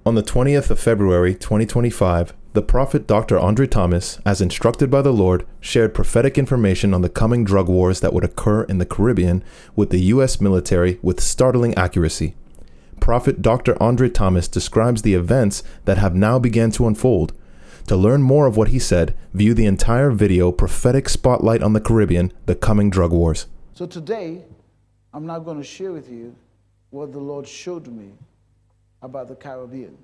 On the 20th of February 2025, the prophet Dr. Andre Thomas, as instructed by the Lord, shared prophetic information on the coming drug wars that would occur in the Caribbean with the U.S. military with startling accuracy. Prophet Dr. Andre Thomas describes the events that have now begun to unfold. To learn more of what he said, view the entire video, Prophetic Spotlight on the Caribbean, The Coming Drug Wars. So today, I'm now going to share with you what the Lord showed me about the Caribbean.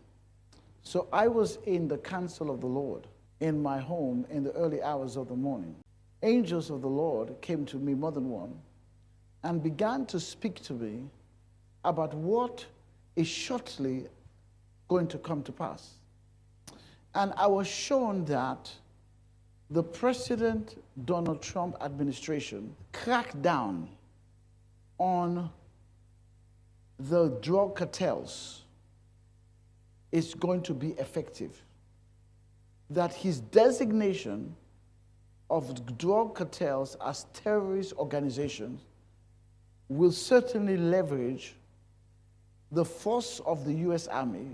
So I was in the counsel of the Lord in my home in the early hours of the morning. Angels of the Lord came to me, more than one, and began to speak to me about what is shortly going to come to pass. And I was shown that the President Donald Trump administration cracked down on the drug cartels is going to be effective. That his designation of drug cartels as terrorist organizations will certainly leverage the force of the U.S. Army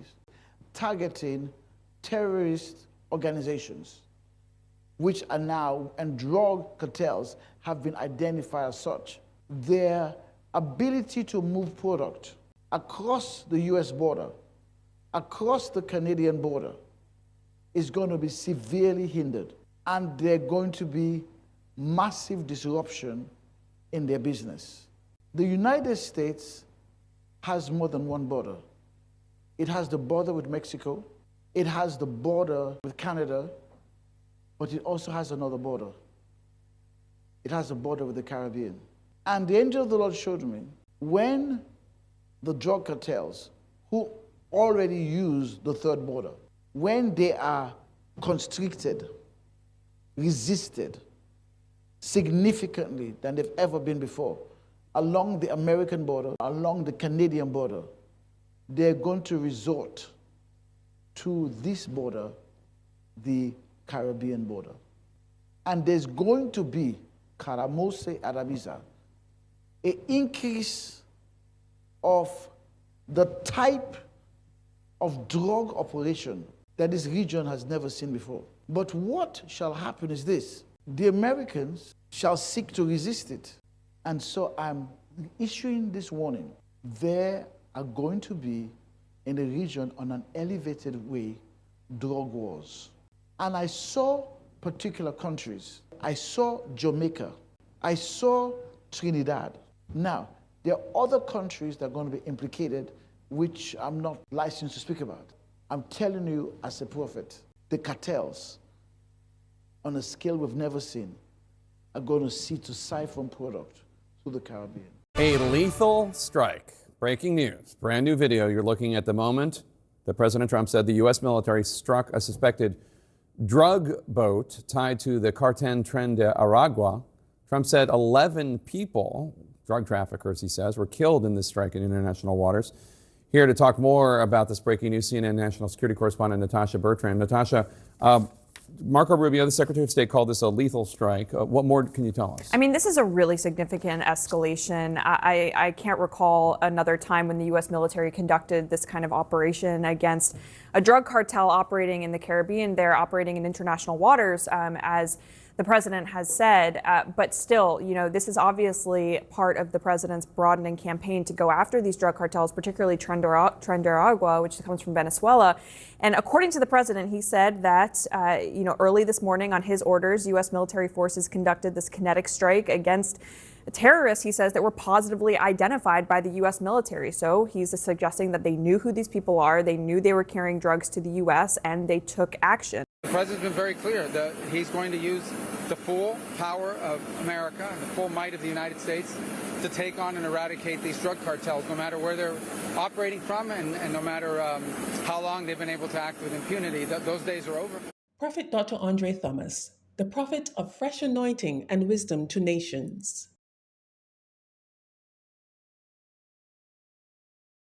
targeting terrorist organizations, which are now, and drug cartels have been identified as such. Their ability to move product across the U.S. border, across the Canadian border, is going to be severely hindered, and there's going to be massive disruption in their business. The United States has more than one border. It has the border with Mexico, it has the border with Canada, but it also has another border. It has a border with the Caribbean. And the angel of the Lord showed me when the drug cartels, who already use the third border, when they are constricted, resisted significantly than they've ever been before, along the American border, along the Canadian border, they're going to resort to this border, the Caribbean border. And there's going to be, Karamose Arabiza, an increase of the type of drug operation that this region has never seen before. But what shall happen is this: the Americans shall seek to resist it. And so I'm issuing this warning. There are going to be, in the region, on an elevated way, drug wars. And I saw particular countries. I saw Jamaica. I saw Trinidad. Now, there are other countries that are going to be implicated, which I'm not licensed to speak about. I'm telling you as a prophet, the cartels, on a scale we've never seen, are going to seek to siphon product to the Caribbean. A lethal strike. Breaking news. Brand new video you're looking at the moment. The President Trump said the U.S. military struck a suspected drug boat tied to the Cartel Tren de Aragua. Trump said 11 people, drug traffickers, he says, were killed in this strike in international waters. Here to talk more about this breaking news, CNN national security correspondent Natasha Bertrand. Natasha, Marco Rubio, the Secretary of State, called this a lethal strike. What more can you tell us? I mean, this is a really significant escalation. I can't recall another time when the U.S. military conducted this kind of operation against a drug cartel operating in the Caribbean. They're operating in international waters, as the president has said. But still, you know, this is obviously part of the president's broadening campaign to go after these drug cartels, particularly Tren de Aragua, which comes from Venezuela. And according to the president, he said that, early this morning on his orders, U.S. military forces conducted this kinetic strike against terrorists, he says, that were positively identified by the U.S. military. So he's suggesting that they knew who these people are, they knew they were carrying drugs to the U.S., and they took action. The president's been very clear that he's going to use the full power of America and the full might of the United States to take on and eradicate these drug cartels, no matter where they're operating from and no matter how long they've been able to act with impunity. Those days are over. Prophet Dr. Andre Thomas, the prophet of fresh anointing and wisdom to nations.